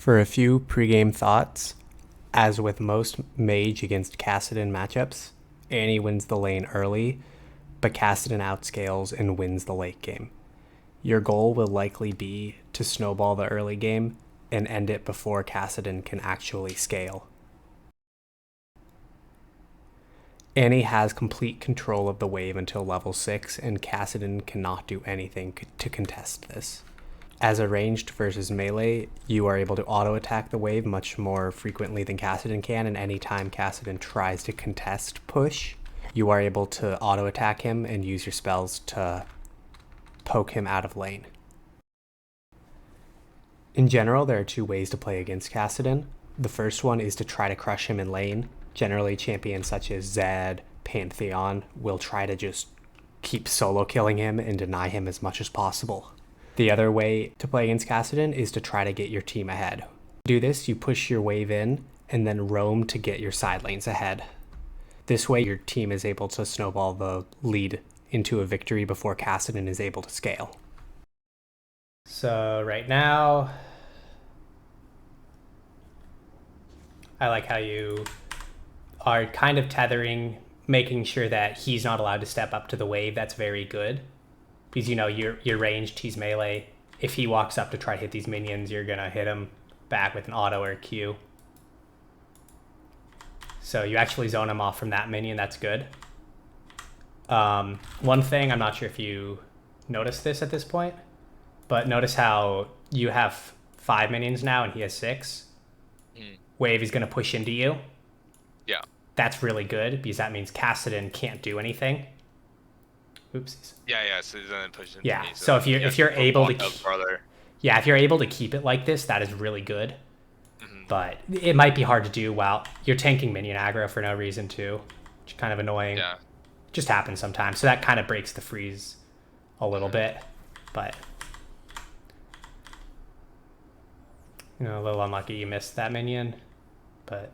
For a few pregame thoughts, as with most mage against Kassadin matchups, Annie wins the lane early, but Kassadin outscales and wins the late game. Your goal will likely be to snowball the early game and end it before Kassadin can actually scale. Annie has complete control of the wave until level 6, and Kassadin cannot do anything to contest this. As a ranged versus melee, you are able to auto-attack the wave much more frequently than Kassadin can, and anytime Kassadin tries to contest push, you are able to auto-attack him and use your spells to poke him out of lane. In general, there are two ways to play against Kassadin. The first one is to try to crush him in lane. Generally, champions such as Zed, Pantheon will try to just keep solo killing him and deny him as much as possible. The other way to play against Kassadin is to try to get your team ahead. To do this, you push your wave in and then roam to get your side lanes ahead. This way, your team is able to snowball the lead into a victory before Kassadin is able to scale. So right now, I like how you are kind of tethering, making sure that he's not allowed to step up to the wave. That's very good. Because, you know, you're ranged, he's melee. If he walks up to try to hit these minions, you're going to hit him back with an auto or a Q. So you actually zone him off from that minion. That's good. One thing, I'm not sure if you noticed this at this point, but notice how you have 5 minions now and he has 6. Wave is going to push into you. Yeah. That's really good because that means Kassadin can't do anything. Oopsies. Yeah. So he's then push into yeah. me, So if you're able to if you're able to keep it like this, that is really good. But it might be hard to do while you're tanking minion aggro for no reason too, which is kind of annoying. Yeah. Just happens sometimes. So that kind of breaks the freeze a little bit, but you know, a little unlucky you missed that minion, but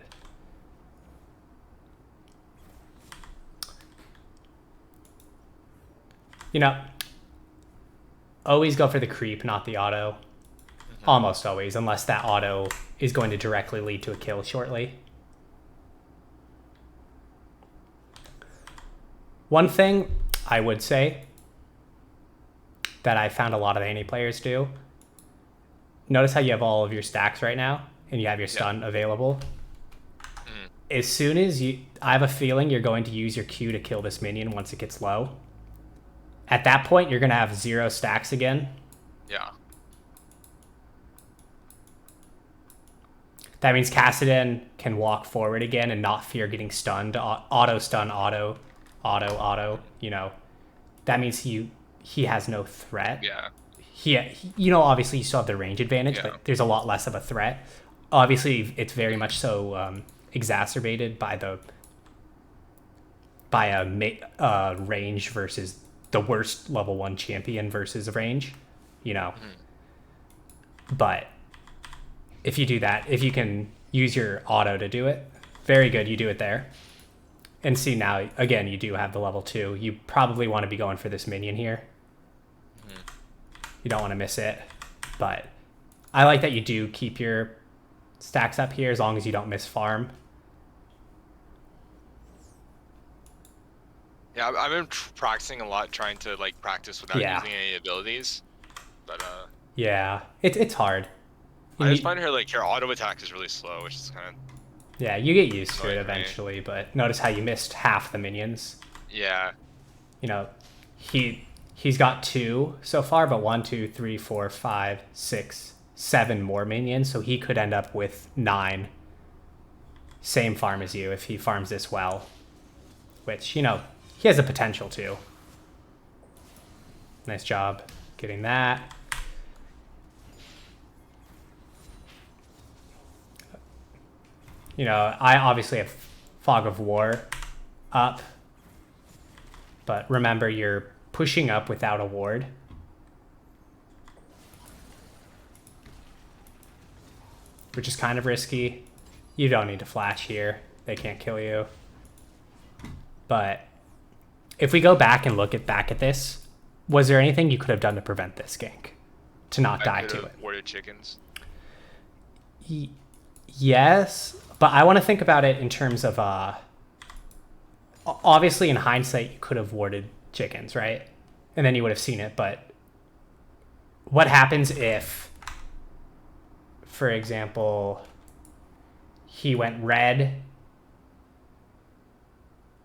you know, always go for the creep, not the auto. Almost always, unless that auto is going to directly lead to a kill shortly. One thing I would say that I found a lot of Annie players do, notice how you have all of your stacks right now and you have your stun available. As soon as I have a feeling you're going to use your Q to kill this minion once it gets low. At that point, you're going to have 0 stacks again. Yeah. That means Kassadin can walk forward again and not fear getting stunned. Auto stun, auto. You know, that means he has no threat. Yeah. He you know, obviously you still have the range advantage, but there's a lot less of a threat. Obviously, it's very much so exacerbated by a range versus the worst level 1 champion versus a range, you know. But if you do that, if you can use your auto to do it, very good, you do it there. And see now, again, you do have the level 2. You probably want to be going for this minion here. You don't want to miss it. But I like that you do keep your stacks up here as long as you don't miss farm. Yeah, I've been practicing a lot, trying to like practice without using any abilities. But yeah, it's hard. I just find her auto attack is really slow, which is kind of you get used to it eventually. But notice how you missed half the minions. Yeah. You know, he's got 2 so far, but 1, 2, 3, 4, 5, 6, 7 more minions, so he could end up with 9. Same farm as you if he farms this well, which, you know, he has the potential to. Nice job getting that. You know, I obviously have Fog of War up, but remember you're pushing up without a ward. Which is kind of risky. You don't need to flash here. They can't kill you. But if we go back and look back at this, was there anything you could have done to prevent this gank? To not die to it? Warded chickens. Yes, but I want to think about it in terms of obviously in hindsight you could have warded chickens, right? And then you would have seen it, but what happens if, for example, he went red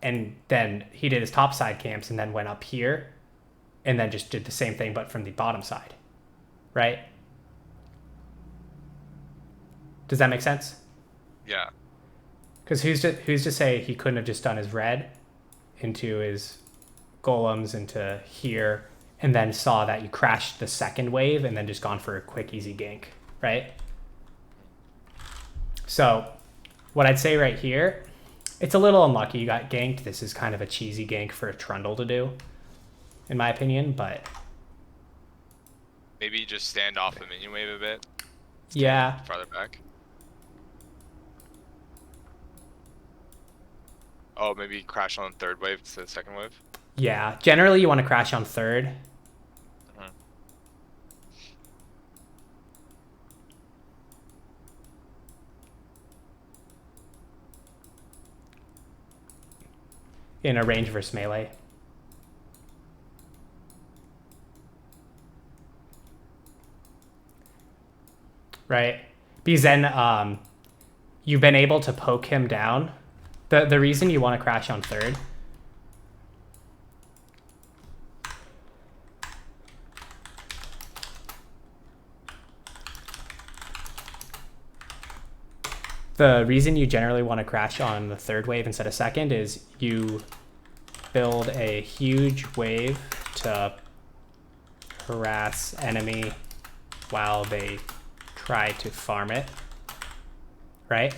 and then he did his top side camps and then went up here and then just did the same thing but from the bottom side, right? Does that make sense? Yeah. Because who's to say he couldn't have just done his red into his golems into here and then saw that you crashed the second wave and then just gone for a quick easy gank, right? So what I'd say right here, it's a little unlucky you got ganked. This is kind of a cheesy gank for a Trundle to do, in my opinion, but maybe just stand off the minion wave a bit. Yeah. Farther back. Oh, maybe crash on the third wave to the second wave? Yeah. Generally, you want to crash on third. In a range versus melee. Right? Because then you've been able to poke him down. The reason you want to crash on third the reason you generally want to crash on the third wave instead of second is you build a huge wave to harass enemy while they try to farm it, right?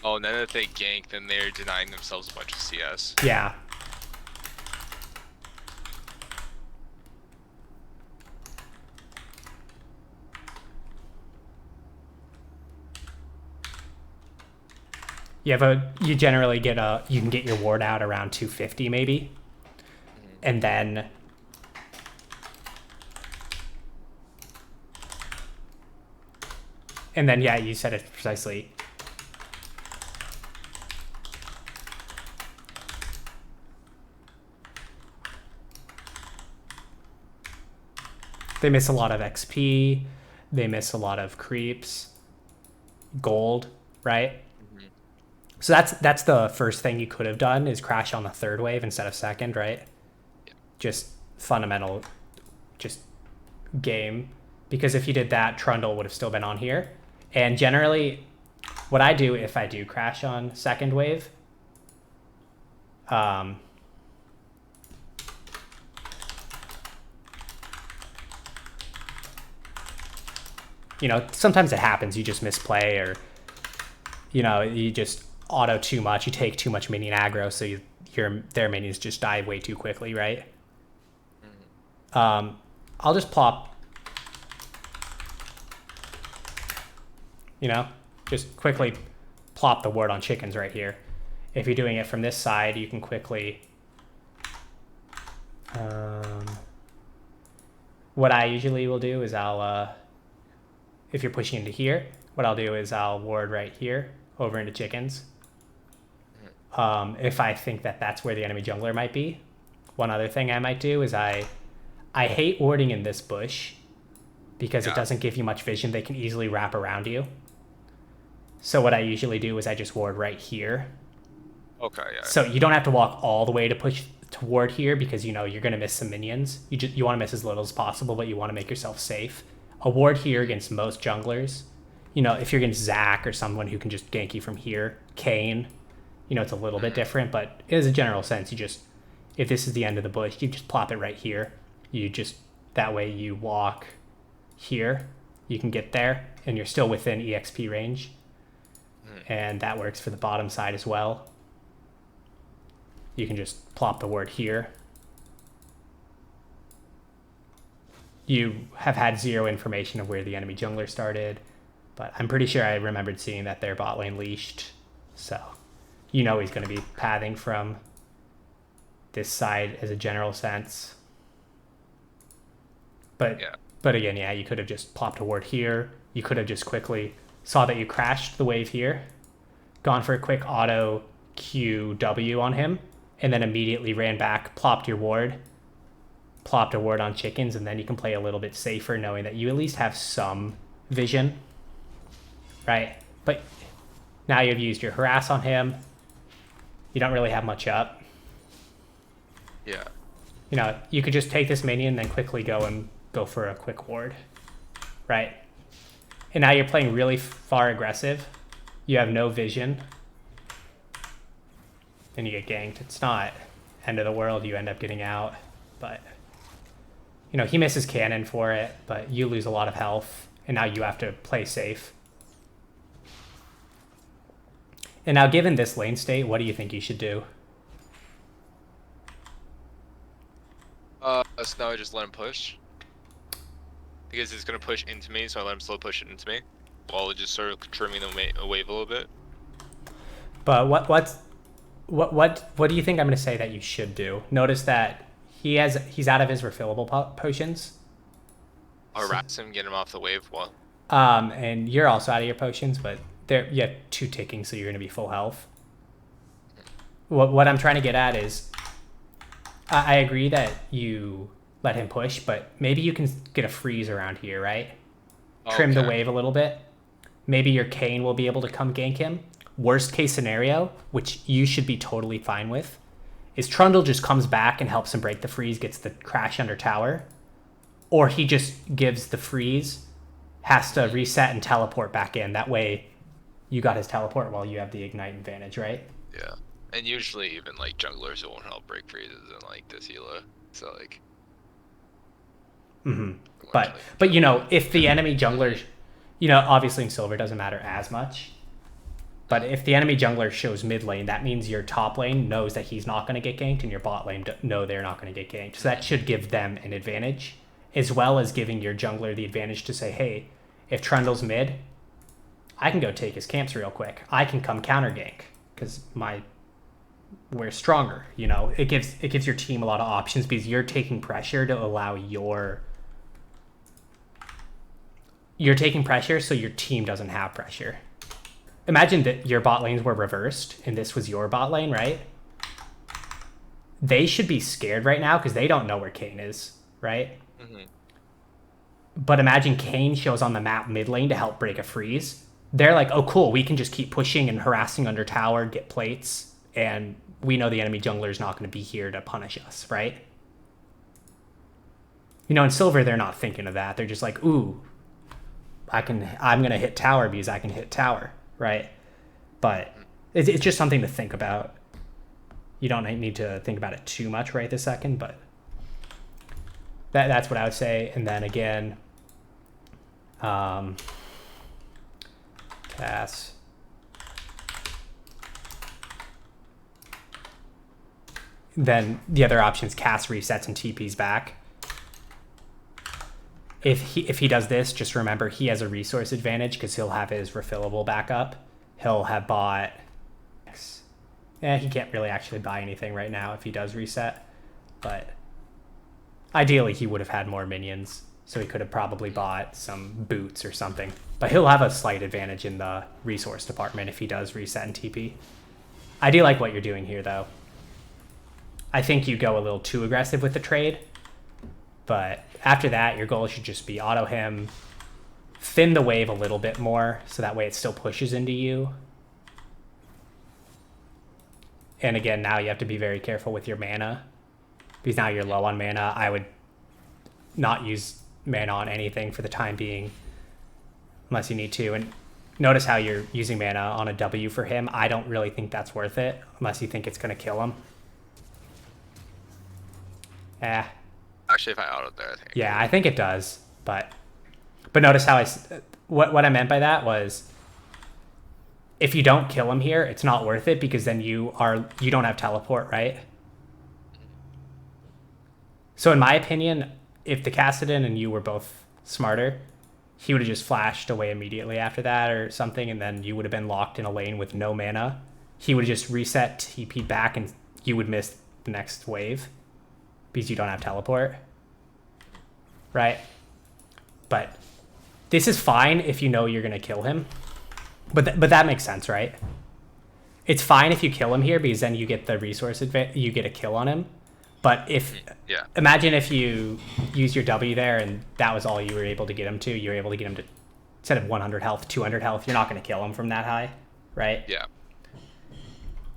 Oh, and then if they gank, then they're denying themselves a bunch of CS. Yeah. You generally get you can get your ward out around 250 maybe. And then yeah, you said it precisely. They miss a lot of XP, they miss a lot of creeps, gold, right? So that's the first thing you could have done is crash on the third wave instead of second, right? Yeah. Just fundamental, just game. Because if you did that, Trundle would have still been on here. And generally, what I do if I do crash on second wave, you know, sometimes it happens. You just misplay or, you know, you just auto too much. You take too much minion aggro, so their minions just die way too quickly, right? I'll just plop, you know, just quickly plop the ward on chickens right here. If you're doing it from this side, you can quickly... what I usually will do is I'll... if you're pushing into here, what I'll do is I'll ward right here over into chickens. If I think that that's where the enemy jungler might be. One other thing I might do is I hate warding in this bush because it doesn't give you much vision. They can easily wrap around you. So what I usually do is I just ward right here. Okay, yeah. So you don't have to walk all the way to push toward here because, you know, you're going to miss some minions. You want to miss as little as possible, but you want to make yourself safe. A ward here against most junglers, you know, if you're against Zac or someone who can just gank you from here, Kane, you know, it's a little bit different, but as a general sense, you just, if this is the end of the bush, you just plop it right here. You just, that way you walk here, you can get there, and you're still within EXP range. And that works for the bottom side as well. You can just plop the ward here. You have had zero information of where the enemy jungler started, but I'm pretty sure I remembered seeing that their bot lane leashed. So you know he's going to be pathing from this side as a general sense. But But again, yeah, you could have just plopped a ward here. You could have just quickly saw that you crashed the wave here, gone for a quick auto QW on him, and then immediately ran back, plopped your ward, plopped a ward on chickens, and then you can play a little bit safer knowing that you at least have some vision, right? But now you've used your harass on him. You don't really have much up. Yeah. You know, you could just take this minion and then quickly go for a quick ward, right? And now you're playing really far aggressive. You have no vision. And you get ganked. It's not end of the world. You end up getting out. But, you know, he misses cannon for it, but you lose a lot of health. And now you have to play safe. And now given this lane state, what do you think you should do? So now I just let him push. Because it's going to push into me, so I let him slow push it into me. While just sort of trimming the wave a little bit. But what do you think I'm going to say that you should do? Notice that he's out of his refillable potions. I'll harass him, get him off the wave. Well. And you're also out of your potions, but you have 2 ticking, so you're going to be full health. What I'm trying to get at is, I agree that you let him push, but maybe you can get a freeze around here, right? Trim the wave a little bit. Maybe your Kayn will be able to come gank him. Worst case scenario, which you should be totally fine with, is Trundle just comes back and helps him break the freeze, gets the crash under tower. Or he just gives the freeze, has to reset and teleport back in. That way you got his teleport while you have the ignite advantage, right? Yeah. And usually even like junglers won't help break freezes in like this Hela. So like But you know, if the enemy jungler, you know, obviously in silver doesn't matter as much. But if the enemy jungler shows mid lane, that means your top lane knows that he's not going to get ganked, and your bot lane know they're not going to get ganked. So that should give them an advantage, as well as giving your jungler the advantage to say, hey, if Trundle's mid, I can go take his camps real quick. I can come counter gank because we're stronger. You know, it gives your team a lot of options because you're taking pressure to allow you're taking pressure so your team doesn't have pressure. Imagine that your bot lanes were reversed and this was your bot lane, right? They should be scared right now because they don't know where Kayn is, right? Mm-hmm. But imagine Kayn shows on the map mid lane to help break a freeze. They're like, oh, cool, we can just keep pushing and harassing under tower, get plates, and we know the enemy jungler is not going to be here to punish us, right? You know, in silver, they're not thinking of that. They're just like, ooh, I'm going to hit tower because I can hit tower, right? But it's just something to think about. You don't need to think about it too much right this second, but that's what I would say. And then again, pass. Then the other option is cast resets and TPs back. If he does this, just remember he has a resource advantage because he'll have his refillable backup. He'll have bought... he can't really actually buy anything right now if he does reset. But ideally he would have had more minions, so he could have probably bought some boots or something. But he'll have a slight advantage in the resource department if he does reset and TP. I do like what you're doing here, though. I think you go a little too aggressive with the trade. But after that, your goal should just be auto him, thin the wave a little bit more, so that way it still pushes into you. And again, now you have to be very careful with your mana, because now you're low on mana. I would not use mana on anything for the time being, unless you need to. And notice how you're using mana on a W for him. I don't really think that's worth it, unless you think it's going to kill him. Actually, if I auto there, I think. Yeah, I think it does, but notice how what I meant by that was, if you don't kill him here, it's not worth it because then you don't have teleport, right? So in my opinion, if the Kassadin and you were both smarter, he would have just flashed away immediately after that or something, and then you would have been locked in a lane with no mana. He would have just reset TP back, and you would miss the next wave because you don't have teleport, right? But this is fine if you know you're going to kill him. But that makes sense, right? It's fine if you kill him here because then you get the resource advantage. You get a kill on him. But imagine if you use your W there and that was all you were able to get him to. You were able to get him to, instead of 100 health, 200 health. You're not going to kill him from that high, right? Yeah.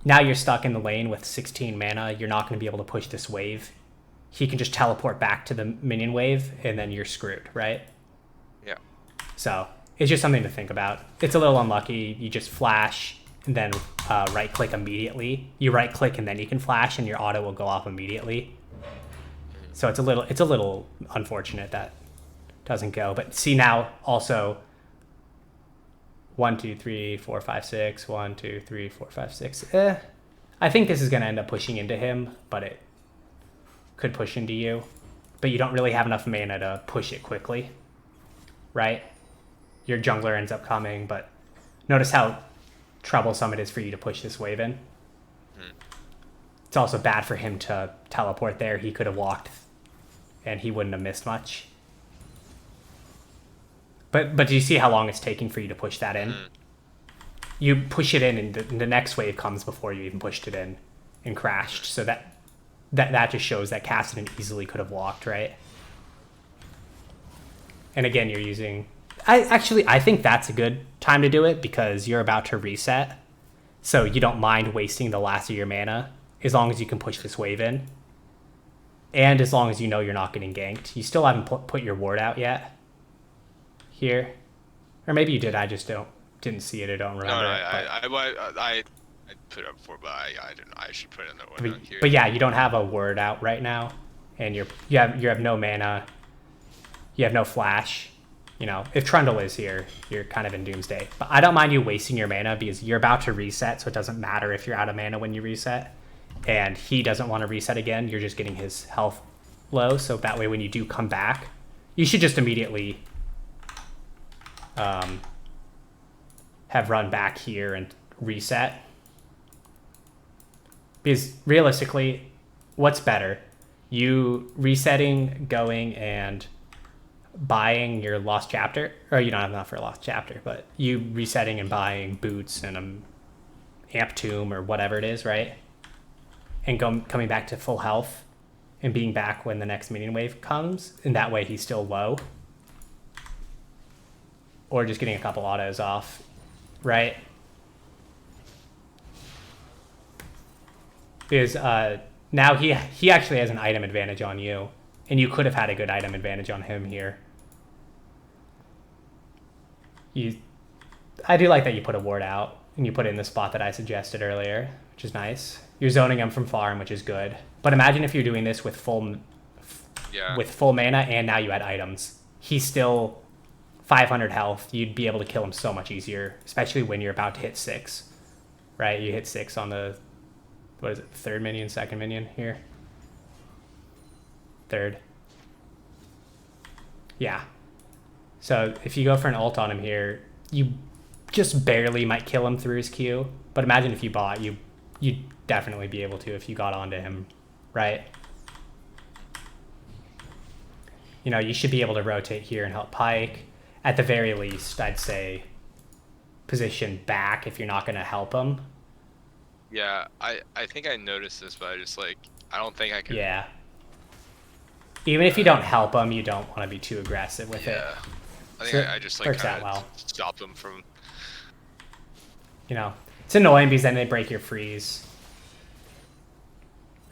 Now you're stuck in the lane with 16 mana. You're not going to be able to push this wave. He can just teleport back to the minion wave, and then you're screwed, right? Yeah. So it's just something to think about. It's a little unlucky. You just flash and then right-click immediately. You right-click and then you can flash, and your auto will go off immediately. So it's a little unfortunate that doesn't go. But see now also 1, 2, 3, 4, 5, 6. 1, 2, 3, 4, 5, 6. I think this is going to end up pushing into him, but it could push into you. But you don't really have enough mana to push it quickly, right? Your jungler ends up coming, but notice how troublesome it is for you to push this wave in. It's also bad for him to teleport there. He could have walked, and he wouldn't have missed much. But do you see how long it's taking for you to push that in? You push it in, and the next wave comes before you even pushed it in and crashed. So that just shows that Kassadin easily could have walked, right? And again, you're using... I think that's a good time to do it because you're about to reset. So you don't mind wasting the last of your mana as long as you can push this wave in. And as long as you know you're not getting ganked. You still haven't put your ward out yet. Here. Or maybe you did, I just didn't see it, I don't remember. No, I put it up before, but I didn't. I should put it in the order here. But yeah, you don't have a word out right now, and you have no mana, you have no flash. You know, if Trundle is here, you're kind of in doomsday. But I don't mind you wasting your mana because you're about to reset, so it doesn't matter if you're out of mana when you reset. And he doesn't want to reset again. You're just getting his health low, so that way when you do come back, you should just immediately have run back here and reset. Because realistically, what's better? You resetting, going, and buying your lost chapter? Or you don't have enough for a lost chapter, but you resetting and buying boots and an amp tomb or whatever it is, right? And coming back to full health and being back when the next minion wave comes, and that way he's still low. Or just getting a couple autos off, right? Because now he actually has an item advantage on you, and you could have had a good item advantage on him here. I do like that you put a ward out, and you put it in the spot that I suggested earlier, which is nice. You're zoning him from farm, which is good. But imagine if you're doing this with full mana, and now you add items. He's still 500 health. You'd be able to kill him so much easier, especially when you're about to hit 6, right? You hit 6 on the, what is it, third minion, second minion here? Third. Yeah. So if you go for an ult on him here, you just barely might kill him through his Q. But imagine if you bought, you'd definitely be able to if you got onto him, right? You know, you should be able to rotate here and help Pike. At the very least, I'd say position back if you're not going to help him. Yeah, I think I noticed this, but I don't think I can. Yeah. Even if you don't help him, you don't want to be too aggressive with it. Yeah. I think I just works kind out well. of stop them from. You know, it's annoying because then they break your freeze.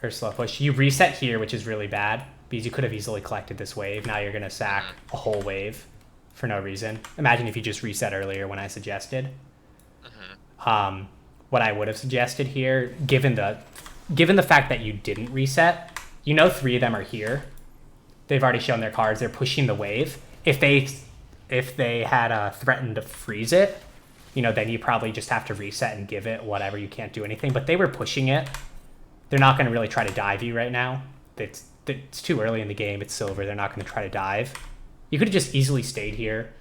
Or slow push. You reset here, which is really bad because you could have easily collected this wave. Now you're going to sack a whole wave for no reason. Imagine if you just reset earlier when I suggested. What I would have suggested here, given the fact that you didn't reset, you know 3 of them are here. They've already shown their cards. They're pushing the wave. If they had threatened to freeze it, you know, then you probably just have to reset and give it whatever. You can't do anything. But they were pushing it. They're not going to really try to dive you right now. It's too early in the game. It's silver. They're not going to try to dive. You could have just easily stayed here,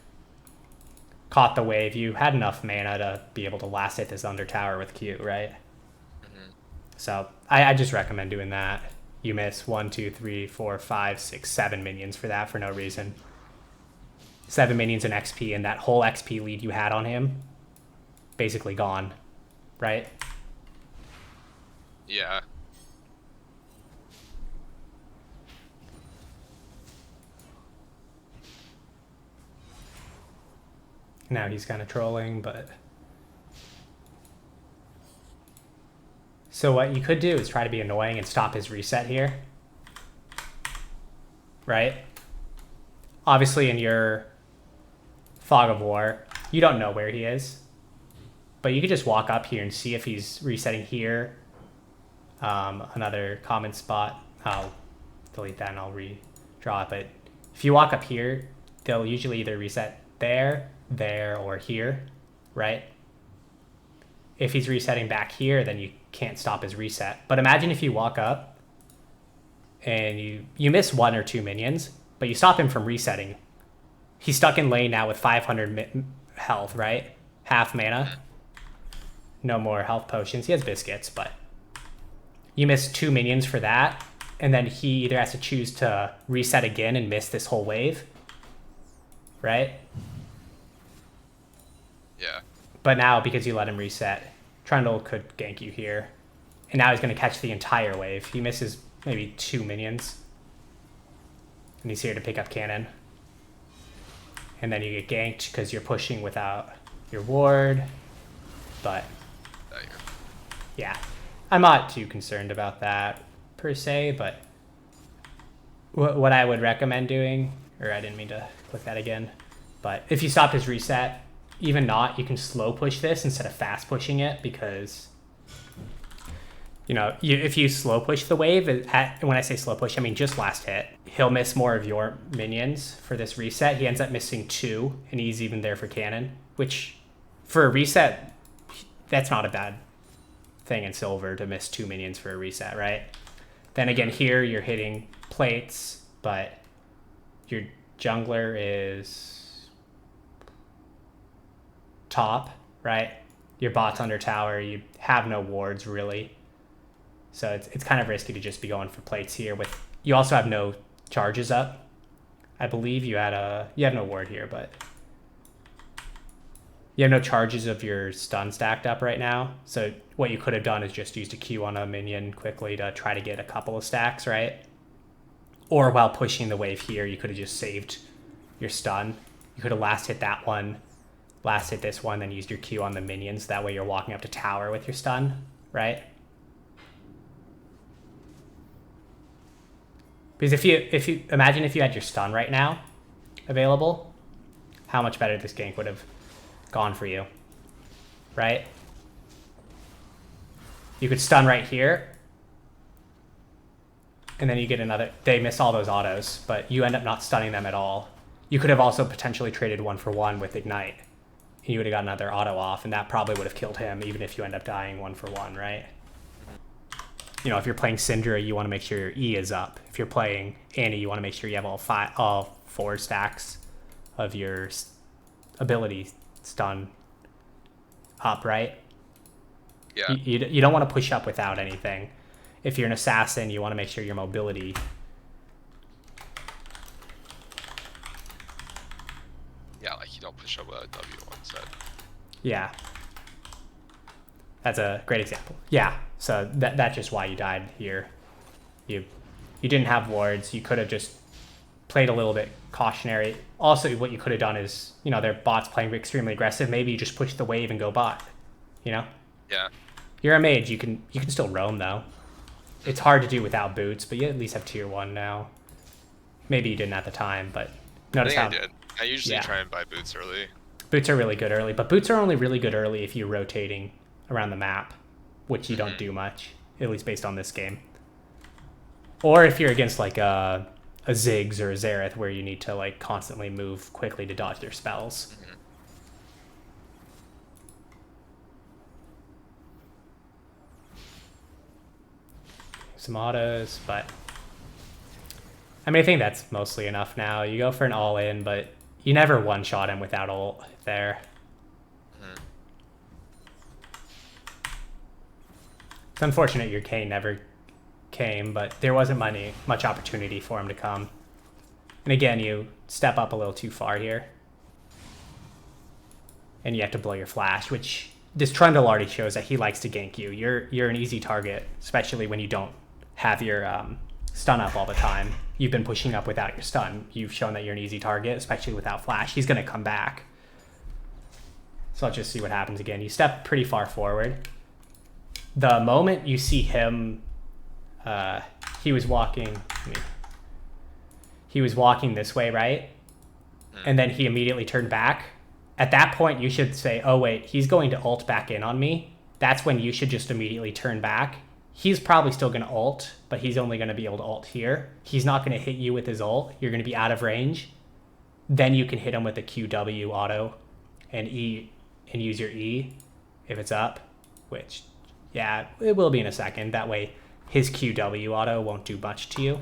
caught the wave. You had enough mana to be able to last hit this under tower with Q, right? So I just recommend doing that. You miss 1, 2, 3, 4, 5, 6, 7 minions for that for no reason. 7 minions in XP, and that whole XP lead you had on him, basically gone, right? Yeah. Now he's kind of trolling, but... So what you could do is try to be annoying and stop his reset here. Right? Obviously in your Fog of War, you don't know where he is. But you could just walk up here and see if he's resetting here. Another common spot. I'll delete that and I'll redraw it. But if you walk up here, they'll usually either reset there, there, or here, right? If he's resetting back here, then you can't stop his reset. But imagine if you walk up and you miss 1 or 2 minions, but you stop him from resetting. He's stuck in lane now with 500 health, right? Half mana. No more health potions. He has biscuits, but you miss 2 minions for that, and then he either has to choose to reset again and miss this whole wave, right? Yeah. But now, because you let him reset, Trundle could gank you here. And now he's going to catch the entire wave. He misses maybe 2 minions. And he's here to pick up cannon. And then you get ganked because you're pushing without your ward. But, yeah. I'm not too concerned about that, per se. But what I would recommend doing... Or I didn't mean to click that again. But if you stop his reset... Even not, you can slow push this instead of fast pushing it, because, you know, if you slow push the wave, when I say slow push, I mean just last hit, he'll miss more of your minions for this reset. He ends up missing 2, and he's even there for cannon, which for a reset, that's not a bad thing in Silver to miss 2 minions for a reset, right? Then again, here you're hitting plates, but your jungler is... top, right? Your bot's under tower, you have no wards really, so it's kind of risky to just be going for plates here. With you also have no charges up. I believe you have no ward here, but you have no charges of your stun stacked up right now. So what you could have done is just used a Q on a minion quickly to try to get a couple of stacks, right? Or while pushing the wave here, you could have just saved your stun. You could have last hit that one, last hit this one, then used your Q on the minions. That way you're walking up to tower with your stun, right? Because if you imagine if you had your stun right now available, how much better this gank would have gone for you, right? You could stun right here, and then you get another... They miss all those autos, but you end up not stunning them at all. You could have also potentially traded 1-for-1 with Ignite. You would have got another auto off, and that probably would have killed him, even if you end up dying 1-for-1, right? You know, if you're playing Syndra, you want to make sure your E is up. If you're playing Annie, you want to make sure you have all 4 stacks of your ability stun up, right? Yeah. You don't want to push up without anything. If you're an assassin, you want to make sure your mobility... Yeah, like you don't push up with a W one set. Yeah. That's a great example. Yeah, so that's just why you died here. You didn't have wards. You could have just played a little bit cautionary. Also, what you could have done is, you know, their bot's playing extremely aggressive. Maybe you just push the wave and go bot, you know? Yeah. You're a mage. You can still roam, though. It's hard to do without boots, but you at least have tier 1 now. Maybe you didn't at the time, but notice how... I did. I usually try and buy boots early. Boots are really good early, but boots are only really good early if you're rotating around the map, which you don't do much, at least based on this game. Or if you're against like a Ziggs or a Xerath where you need to like constantly move quickly to dodge their spells. Some autos, but I mean, I think that's mostly enough now. You go for an all-in, but you never one-shot him without ult there. It's unfortunate your K never came, but there wasn't much opportunity for him to come. And again, you step up a little too far here. and you have to blow your flash, which this Trundle already shows that he likes to gank you. You're an easy target, especially when you don't have your stun up all the time. You've been pushing up without your stun. You've shown that you're an easy target, especially without flash. He's going to come back. So let's just see what happens again. You step pretty far forward. The moment you see him, he was walking this way, right? And then he immediately turned back. At that point, you should say, oh wait, he's going to ult back in on me. That's when you should just immediately turn back. He's probably still going to ult, but he's only going to be able to ult here. He's not going to hit you with his ult. You're going to be out of range. Then you can hit him with the QW auto and E and use your E if it's up, which, yeah, it will be in a second. That way his QW auto won't do much to you,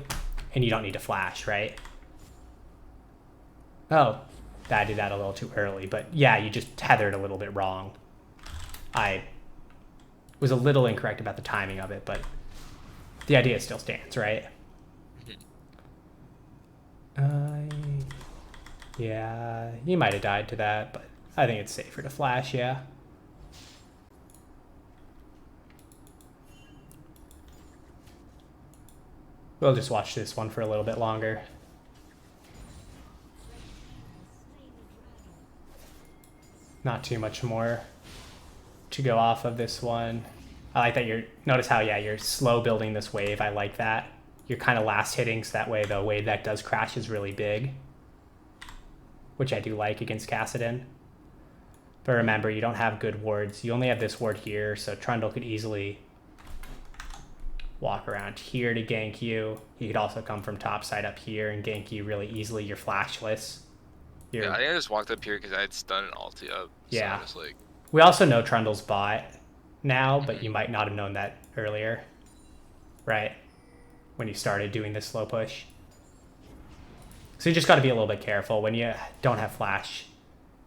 and you don't need to flash, right? Oh, I did that a little too early, but yeah, you just tethered a little bit wrong. I was a little incorrect about the timing of it, but the idea still stands, right? Yeah, you might have died to that, but I think it's safer to flash, yeah. We'll just watch this one for a little bit longer. Not too much more to go off of this one. I like that notice how, yeah, you're slow building this wave. I like that. You're kind of last hitting, so that way the wave that does crash is really big, which I do like against Kassadin. But remember, you don't have good wards. You only have this ward here, so Trundle could easily walk around here to gank you. He could also come from top side up here and gank you really easily. You're flashless. Yeah, I think I just walked up here because I had stun and ulti up. Yeah. So I was like... We also know Trundle's bot now, but you might not have known that earlier, right? When you started doing this slow push. So you just got to be a little bit careful. When you don't have flash,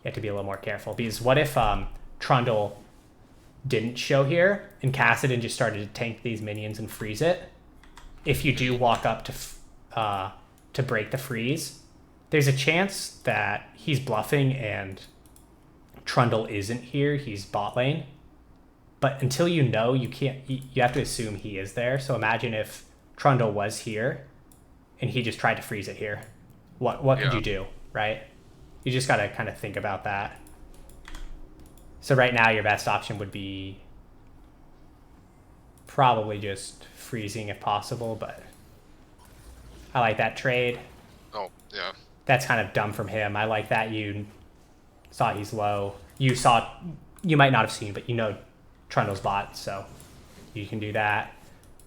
you have to be a little more careful. Because what if Trundle didn't show here and Kassadin just started to tank these minions and freeze it? If you do walk up to break the freeze, there's a chance that he's bluffing and Trundle isn't here. He's bot lane. But until you know, you have to assume he is there. So imagine if Trundle was here and he just tried to freeze it here. What could you do, right? You just got to kind of think about that. So right now your best option would be probably just freezing if possible, but I like that trade. Oh, yeah. That's kind of dumb from him. I like that you saw he's low. You might not have seen, but you know Trundle's bot, so you can do that.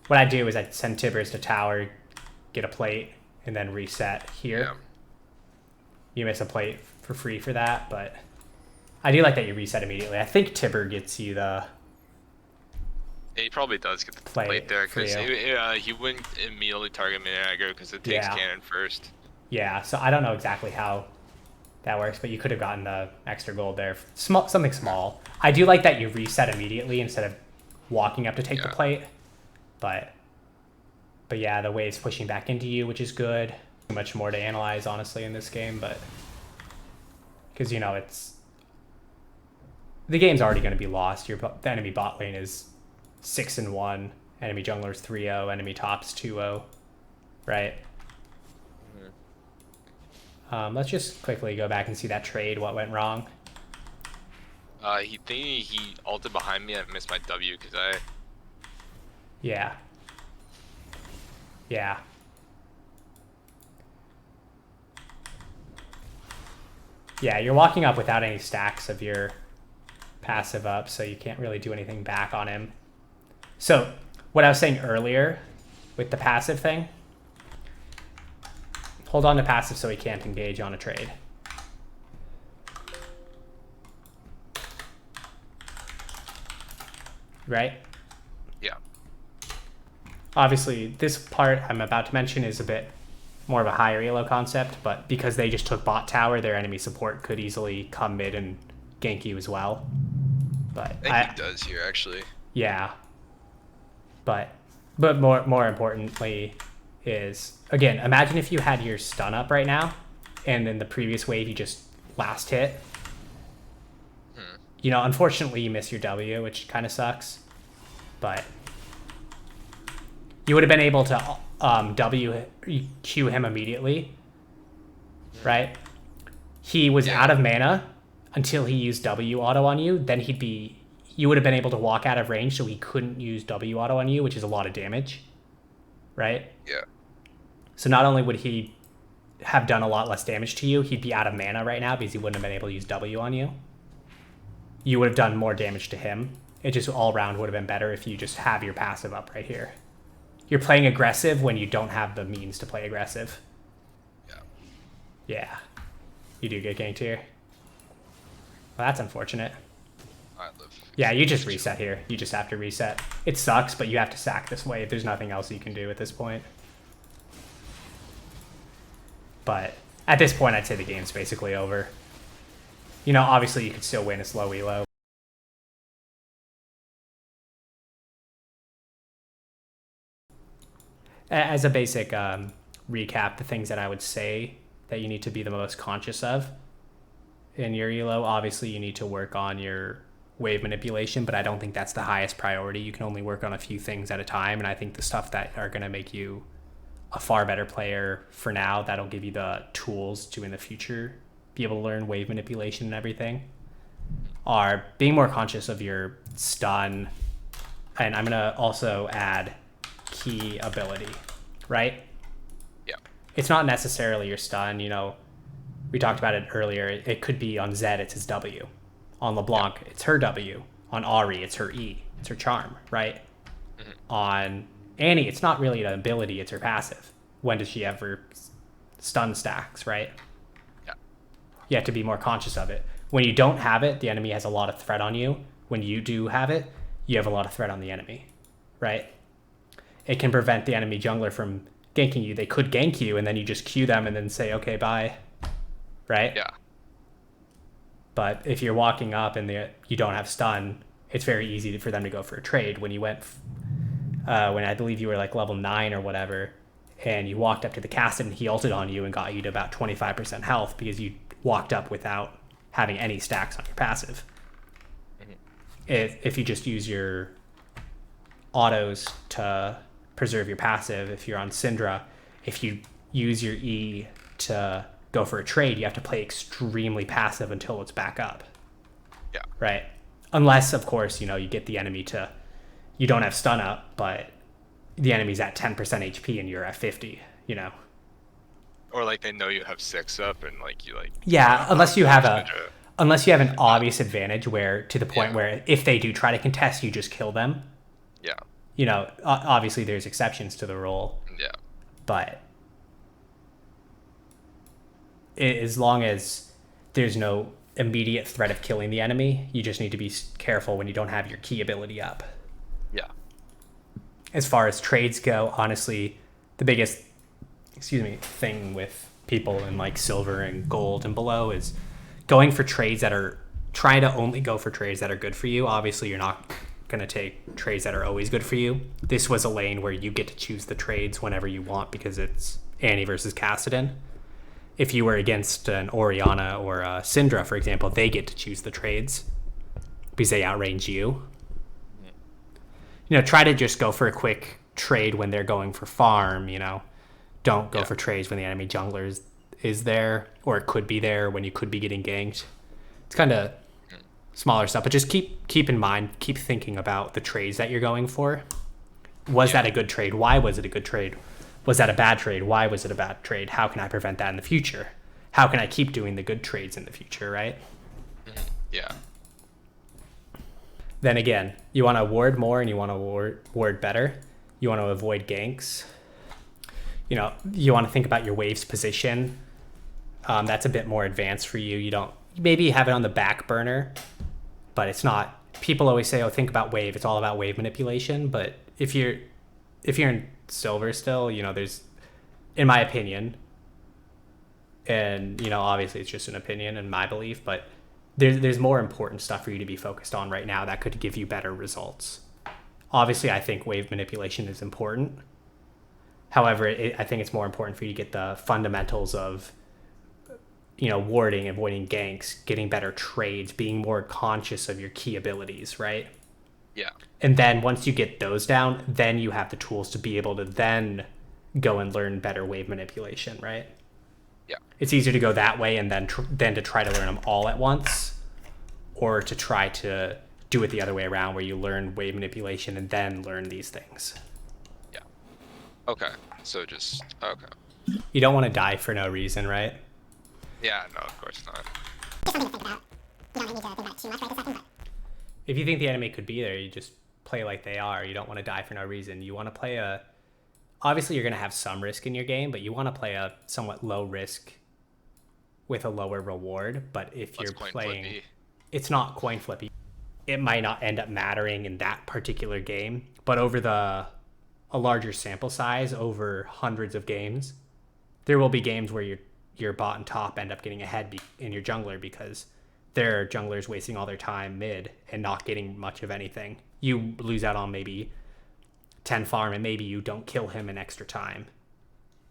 What I'd do is I'd send Tibbers to tower, get a plate, and then reset here. Yeah. You miss a plate for free for that, but I do like that you reset immediately. I think Tibber gets you the... Yeah, he probably does get the plate there, because he wouldn't immediately target mid aggro because it takes cannon first. Yeah, so I don't know exactly how that works, but you could have gotten the extra gold there. Something small. I do like that you reset immediately instead of walking up to take the plate. But yeah, the wave's pushing back into you, which is good. Too much more to analyze, honestly, in this game, but... Because, you know, the game's already going to be lost. The enemy bot lane is 6-1. Enemy jungler's 3-0. Enemy top's 2-0. Right? Let's just quickly go back and see that trade, what went wrong. He ulted behind me. I missed my W because I... Yeah. Yeah. Yeah, you're walking up without any stacks of your passive up, so you can't really do anything back on him. So, what I was saying earlier with the passive thing, hold on to passive so he can't engage on a trade. Right? Yeah. Obviously, this part I'm about to mention is a bit more of a higher elo concept, but because they just took bot tower, their enemy support could easily come mid and gank you as well. But I think he does here, actually. Yeah. But more importantly is, again, imagine if you had your stun up right now, and in the previous wave you just last hit. Unfortunately, you miss your W, which kind of sucks. But you would have been able to WQ him immediately, right? He was out of mana until he used W auto on you. Then you would have been able to walk out of range, so he couldn't use W auto on you, which is a lot of damage, right? Yeah. So not only would he have done a lot less damage to you, he'd be out of mana right now because he wouldn't have been able to use W on you. You would have done more damage to him. It just all around would have been better if you just have your passive up right here. You're playing aggressive when you don't have the means to play aggressive. Yeah. Yeah. You do get ganked here. Well, that's unfortunate. I live. Yeah, you just reset here. You just have to reset. It sucks, but you have to sack this wave. There's nothing else you can do at this point. But at this point, I'd say the game's basically over. Obviously you could still win a slow elo. As a basic recap, the things that I would say that you need to be the most conscious of in your elo, obviously you need to work on your wave manipulation, but I don't think that's the highest priority. You can only work on a few things at a time, and I think the stuff that are going to make you a far better player for now, that'll give you the tools to in the future be able to learn wave manipulation and everything, are being more conscious of your stun, and I'm going to also add key ability, right? Yeah. It's not necessarily your stun, we talked about it earlier. It could be on Zed, it's his W. On LeBlanc, it's her W. On Ahri, it's her E. It's her charm, right? Mm-hmm. On Annie, it's not really an ability, it's her passive. When does she ever stun stacks, right? Yeah. You have to be more conscious of it. When you don't have it, the enemy has a lot of threat on you. When you do have it, you have a lot of threat on the enemy, right? It can prevent the enemy jungler from ganking you. They could gank you, and then you just Q them and then say, okay, bye, right? Yeah. But if you're walking up and you don't have stun, it's very easy for them to go for a trade. When you went, when I believe you were like level 9 or whatever, and you walked up to the Kassadin, he ulted on you and got you to about 25% health because you walked up without having any stacks on your passive. Mm-hmm. If you just use your autos to preserve your passive, if you're on Syndra, if you use your E to go for a trade, you have to play extremely passive until it's back up. Yeah. Right? Unless, of course, you get the enemy to... You don't have stun up, but the enemy's at 10% HP and you're at 50, Or like they know you have 6 up and like you like... Yeah, unless you have an obvious advantage where, to the point where if they do try to contest, you just kill them. Yeah. Obviously there's exceptions to the rule. Yeah. But as long as there's no immediate threat of killing the enemy, you just need to be careful when you don't have your key ability up. Yeah. As far as trades go, honestly, the biggest thing with people in like silver and gold and below is going for trades that are trying to only go for trades that are good for you. Obviously, you're not going to take trades that are always good for you. This was a lane where you get to choose the trades whenever you want because it's Annie versus Kassadin. If you were against an Orianna or a Syndra, for example, they get to choose the trades because they outrange you. Try to just go for a quick trade when they're going for farm, Don't go for trades when the enemy jungler is there, or it could be there when you could be getting ganked. It's kind of smaller stuff, but just keep in mind, keep thinking about the trades that you're going for. Was that a good trade? Why was it a good trade? Was that a bad trade? Why was it a bad trade? How can I prevent that in the future? How can I keep doing the good trades in the future, right? Yeah. Then again, you want to ward more and you want to ward better. You want to avoid ganks. You want to think about your wave's position. That's a bit more advanced for you. You don't maybe have it on the back burner, but it's not. People always say, "Oh, think about wave. It's all about wave manipulation." But if you're in silver still, there's, in my opinion, and obviously it's just an opinion and my belief, but there's more important stuff for you to be focused on right now that could give you better results. Obviously, I think wave manipulation is important. However, I think it's more important for you to get the fundamentals of warding, avoiding ganks, getting better trades, being more conscious of your key abilities, right? Yeah. And then once you get those down, then you have the tools to be able to then go and learn better wave manipulation, right? Yeah. It's easier to go that way and then than to try to learn them all at once, or to try to do it the other way around where you learn wave manipulation and then learn these things. Yeah. Okay. So just okay. You don't want to die for no reason, right? Yeah. No, of course not. If you think the enemy could be there, you just play like they are. You don't want to die for no reason. You want to play a... Obviously, you're going to have some risk in your game, but you want to play a somewhat low risk with a lower reward. But if you're playing... Flippy. It's not coin flippy. It might not end up mattering in that particular game, but over a larger sample size, over hundreds of games, there will be games where your bot and top end up getting ahead in your jungler because their jungler's wasting all their time mid and not getting much of anything. You lose out on maybe 10 farm and maybe you don't kill him in extra time,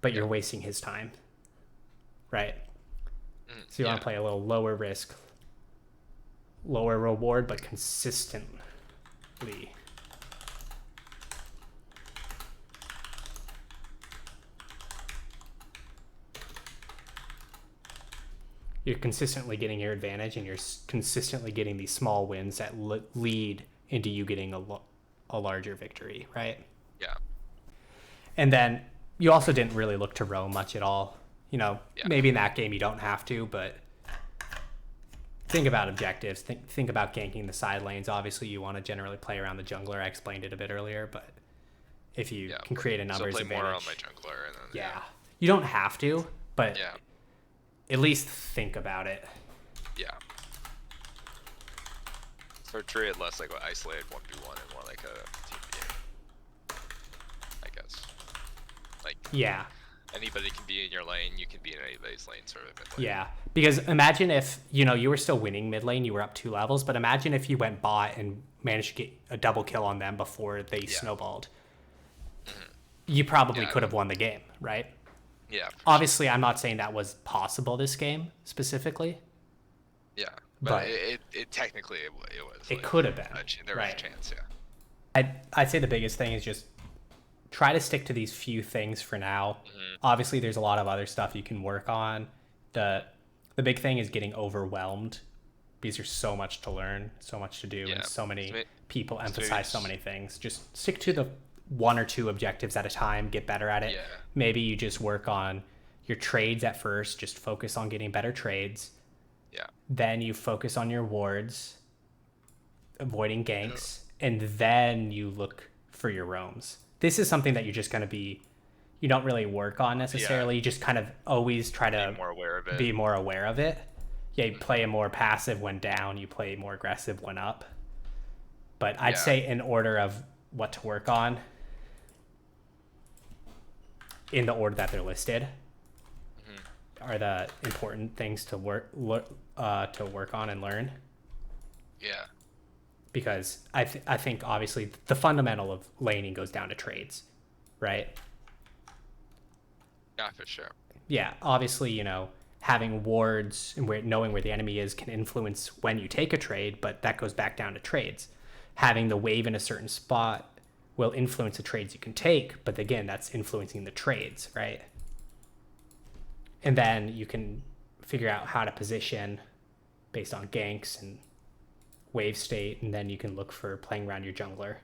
but you're wasting his time, right? So you want to play a little lower risk, lower reward, but consistently. You're consistently getting your advantage, and you're consistently getting these small wins that lead into you getting a larger victory, right? Yeah. And then you also didn't really look to roam much at all. Maybe in that game you don't have to, but think about objectives. Think about ganking the side lanes. Obviously, you want to generally play around the jungler. I explained it a bit earlier, but if you can create a numbers advantage, more on my jungler, and then you don't have to, but yeah. At least think about it. Yeah. So treat it less like an isolated 1v1 and more like a team game, I guess. Like, yeah, anybody can be in your lane, you can be in anybody's lane, sort of. Yeah, because imagine if, you were still winning mid lane, you were up 2 levels, but imagine if you went bot and managed to get a double kill on them before they snowballed. You probably could have won the game, right? Yeah. Obviously, I'm not saying that was possible this game specifically. Yeah, but it technically it was. It could have been. There was a chance, yeah. I'd say the biggest thing is just try to stick to these few things for now. Obviously, there's a lot of other stuff you can work on. The big thing is getting overwhelmed because there's so much to learn, so much to do, and so many people emphasize so many things. Just stick to the 1 or 2 objectives at a time, get better at it. Yeah. Maybe you just work on your trades at first, just focus on getting better trades. Yeah. Then you focus on your wards, avoiding ganks, and then you look for your roams. This is something that you're just going to you don't really work on necessarily. You just kind of always try to be more aware of it. Yeah, you play a more passive when down, you play more aggressive when up. But I'd say in order of what to work on, in the order that they're listed, are the important things to work on and learn. Yeah. Because I think obviously the fundamental of laning goes down to trades, right? Yeah, for sure. Yeah, obviously, having wards and knowing where the enemy is can influence when you take a trade, but that goes back down to trades. Having the wave in a certain spot will influence the trades you can take, but again, that's influencing the trades, right? And then you can figure out how to position based on ganks and wave state, and then you can look for playing around your jungler.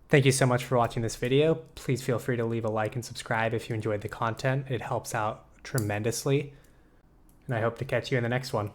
Thank you so much for watching this video. Please feel free to leave a like and subscribe if you enjoyed the content. It helps out tremendously. And I hope to catch you in the next one.